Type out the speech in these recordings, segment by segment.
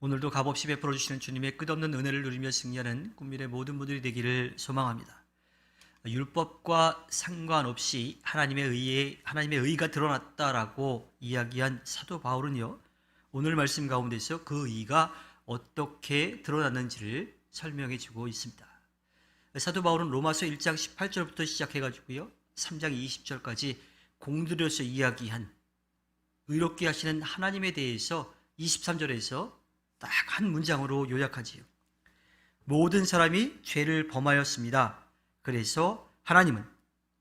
오늘도 값없이 베풀어 주시는 주님의 끝없는 은혜를 누리며 승리하는 국민의 모든 분들이 되기를 소망합니다. 율법과 상관없이 하나님의 의가 드러났다라고 이야기한 사도 바울은요, 오늘 말씀 가운데서 그 의가 어떻게 드러났는지를 설명해 주고 있습니다. 사도 바울은 로마서 1장 18절부터 시작해가지고요, 3장 20절까지 공들여서 이야기한 의롭게 하시는 하나님에 대해서 23절에서 딱 한 문장으로 요약하지요. 모든 사람이 죄를 범하였습니다. 그래서 하나님은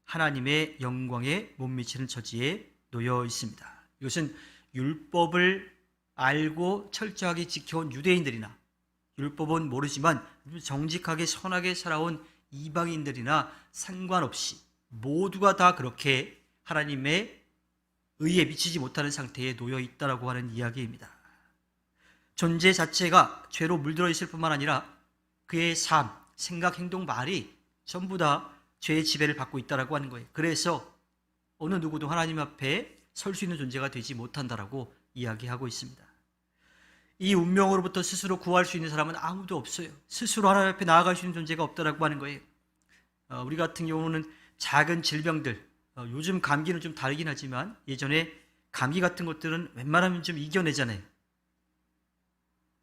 하나님의 영광에 못 미치는 처지에 놓여 있습니다. 이것은 율법을 알고 철저하게 지켜온 유대인들이나 율법은 모르지만 정직하게 선하게 살아온 이방인들이나 상관없이 모두가 다 그렇게 하나님의 의에 미치지 못하는 상태에 놓여 있다라고 하는 이야기입니다. 존재 자체가 죄로 물들어 있을 뿐만 아니라 그의 삶, 생각, 행동, 말이 전부 다 죄의 지배를 받고 있다라고 하는 거예요. 그래서 어느 누구도 하나님 앞에 설 수 있는 존재가 되지 못한다라고 이야기하고 있습니다. 이 운명으로부터 스스로 구할 수 있는 사람은 아무도 없어요. 스스로 하나님 앞에 나아갈 수 있는 존재가 없다라고 하는 거예요. 우리 같은 경우는 작은 질병들, 요즘 감기는 좀 다르긴 하지만 예전에 감기 같은 것들은 웬만하면 좀 이겨내잖아요.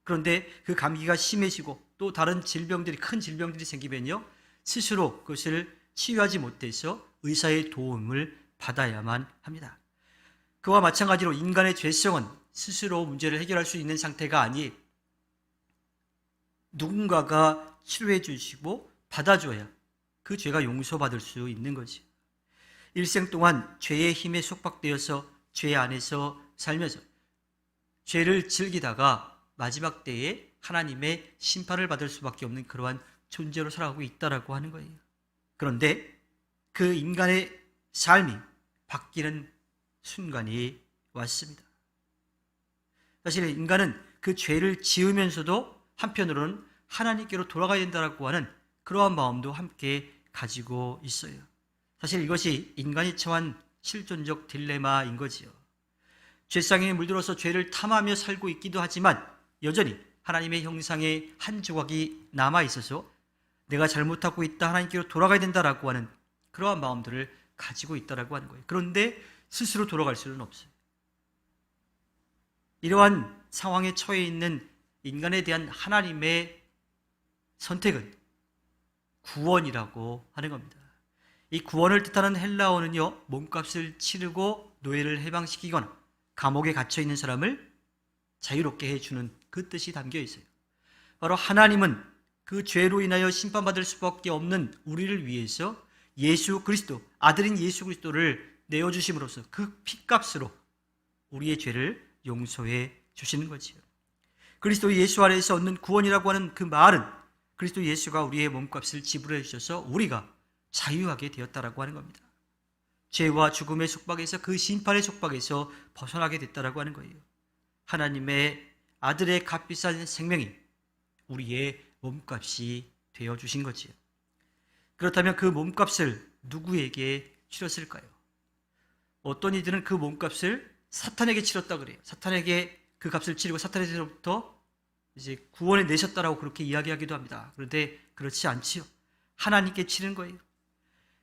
그런데 그 감기가 심해지고 또 다른 질병들이, 큰 질병들이 생기면요, 스스로 그것을 치유하지 못해서 의사의 도움을 받아야만 합니다. 그와 마찬가지로 인간의 죄성은 스스로 문제를 해결할 수 있는 상태가 아니, 누군가가 치료해 주시고 받아줘야 그 죄가 용서받을 수 있는 거지. 일생 동안 죄의 힘에 속박되어서 죄 안에서 살면서 죄를 즐기다가 마지막 때에 하나님의 심판을 받을 수밖에 없는 그러한 존재로 살아가고 있다라고 하는 거예요. 그런데 그 인간의 삶이 바뀌는 순간이 왔습니다. 사실 인간은 그 죄를 지으면서도 한편으로는 하나님께로 돌아가야 된다라고 하는 그러한 마음도 함께 가지고 있어요. 사실 이것이 인간이 처한 실존적 딜레마인 거지요. 죄상에 물들어서 죄를 탐하며 살고 있기도 하지만 여전히 하나님의 형상의 한 조각이 남아있어서 내가 잘못하고 있다, 하나님께로 돌아가야 된다라고 하는 그러한 마음들을 가지고 있다라고 하는 거예요. 그런데 스스로 돌아갈 수는 없어요. 이러한 상황에 처해 있는 인간에 대한 하나님의 선택은 구원이라고 하는 겁니다. 이 구원을 뜻하는 헬라어는요, 몸값을 치르고 노예를 해방시키거나 감옥에 갇혀 있는 사람을 자유롭게 해주는 그 뜻이 담겨 있어요. 바로 하나님은 그 죄로 인하여 심판받을 수밖에 없는 우리를 위해서 예수 그리스도, 아들인 예수 그리스도를 내어주심으로써 그 핏값으로 우리의 죄를 용서해 주시는 거지요. 그리스도 예수 안에서 얻는 구원이라고 하는 그 말은 그리스도 예수가 우리의 몸값을 지불해 주셔서 우리가 자유하게 되었다라고 하는 겁니다. 죄와 죽음의 속박에서, 그 심판의 속박에서 벗어나게 됐다라고 하는 거예요. 하나님의 아들의 값비싼 생명이 우리의 몸값이 되어주신 거지요. 그렇다면 그 몸값을 누구에게 치렀을까요? 어떤 이들은 그 몸값을 사탄에게 치렀다 그래요. 사탄에게 그 값을 치르고 사탄에게로부터 이제 구원해 내셨다라고 그렇게 이야기하기도 합니다. 그런데 그렇지 않지요. 하나님께 치른 거예요.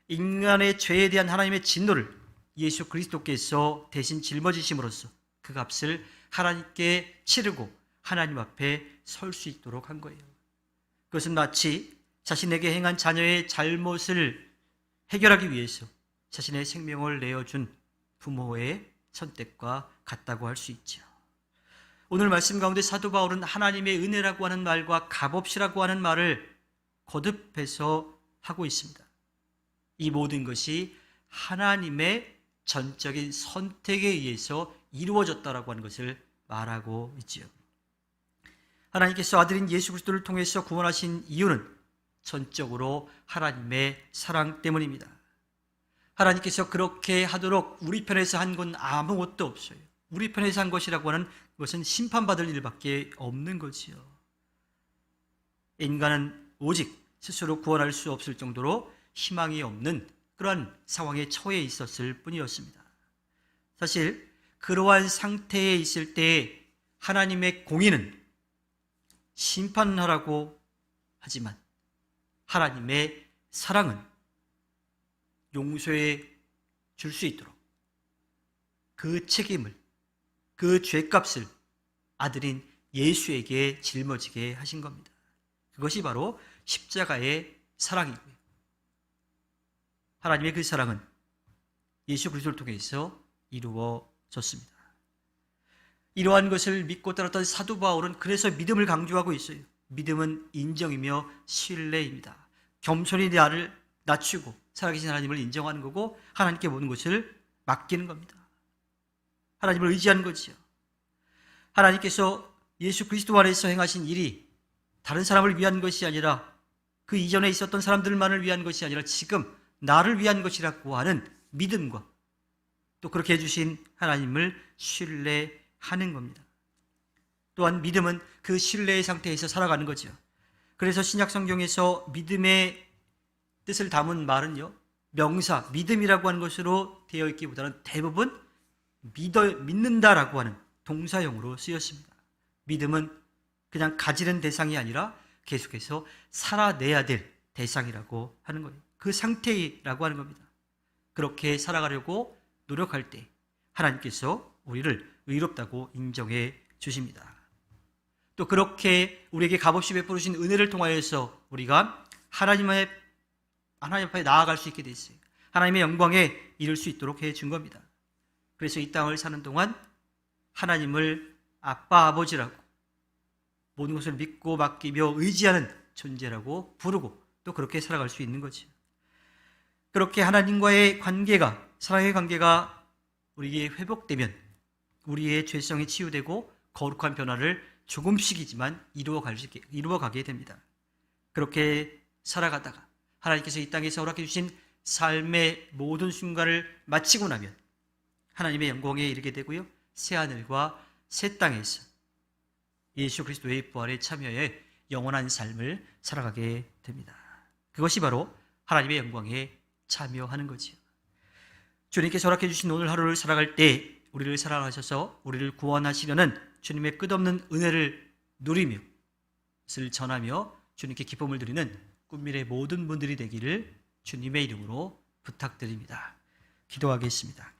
인간의 죄에 대한 하나님의 진노를 예수 그리스도께서 대신 짊어지심으로써 그 값을 하나님께 치르고 하나님 앞에 설 수 있도록 한 거예요. 그것은 마치 자신에게 행한 자녀의 잘못을 해결하기 위해서 자신의 생명을 내어준 부모의 선택과 같다고 할 수 있죠. 오늘 말씀 가운데 사도 바울은 하나님의 은혜라고 하는 말과 값없이라고 하는 말을 거듭해서 하고 있습니다. 이 모든 것이 하나님의 전적인 선택에 의해서 이루어졌다라고 하는 것을 말하고 있지요. 하나님께서 아들인 예수 그리스도를 통해서 구원하신 이유는 전적으로 하나님의 사랑 때문입니다. 하나님께서 그렇게 하도록 우리 편에서 한 건 아무것도 없어요. 우리 편에서 한 것이라고 하는 것은 심판받을 일밖에 없는 거지요. 인간은 오직 스스로 구원할 수 없을 정도로 희망이 없는 그러한 상황에 처해 있었을 뿐이었습니다. 사실 그러한 상태에 있을 때 하나님의 공의는 심판하라고 하지만 하나님의 사랑은 용서해 줄 수 있도록 그 책임을, 그 죄값을 아들인 예수에게 짊어지게 하신 겁니다. 그것이 바로 십자가의 사랑이고요. 하나님의 그 사랑은 예수 그리스도를 통해서 이루어졌습니다. 이러한 것을 믿고 따랐던 사도 바울은 그래서 믿음을 강조하고 있어요. 믿음은 인정이며 신뢰입니다. 겸손히 나를 낮추고 살아계신 하나님을 인정하는 거고 하나님께 모든 것을 맡기는 겁니다. 하나님을 의지하는 거지요. 하나님께서 예수 그리스도 안에서 행하신 일이 다른 사람을 위한 것이 아니라 그 이전에 있었던 사람들만을 위한 것이 아니라 지금 나를 위한 것이라고 하는 믿음과 또 그렇게 해주신 하나님을 신뢰하는 겁니다. 또한 믿음은 그 신뢰의 상태에서 살아가는 거죠. 그래서 신약 성경에서 믿음의 뜻을 담은 말은요, 명사, 믿음이라고 하는 것으로 되어 있기보다는 대부분 믿는다라고 하는 동사형으로 쓰였습니다. 믿음은 그냥 가지는 대상이 아니라 계속해서 살아내야 될 대상이라고 하는 거예요. 그 상태라고 하는 겁니다. 그렇게 살아가려고 노력할 때 하나님께서 우리를 의롭다고 인정해 주십니다. 또 그렇게 우리에게 값없이 베풀으신 은혜를 통하여서 우리가 하나님 앞에 나아갈 수 있게 됐어요. 하나님의 영광에 이를 수 있도록 해준 겁니다. 그래서 이 땅을 사는 동안 하나님을 아빠, 아버지라고 모든 것을 믿고 맡기며 의지하는 존재라고 부르고 또 그렇게 살아갈 수 있는 거죠. 그렇게 하나님과의 관계가, 사랑의 관계가 우리에게 회복되면 우리의 죄성이 치유되고 거룩한 변화를 조금씩이지만 이루어가게 됩니다. 그렇게 살아가다가 하나님께서 이 땅에서 허락해 주신 삶의 모든 순간을 마치고 나면 하나님의 영광에 이르게 되고요. 새하늘과 새 땅에서 예수 그리스도의 부활에 참여해 영원한 삶을 살아가게 됩니다. 그것이 바로 하나님의 영광에 참여하는 거지요. 주님께서 허락해 주신 오늘 하루를 살아갈 때 우리를 사랑하셔서 우리를 구원하시려는 주님의 끝없는 은혜를 누리며 것을 전하며 주님께 기쁨을 드리는 꿈미래 모든 분들이 되기를 주님의 이름으로 부탁드립니다. 기도하겠습니다.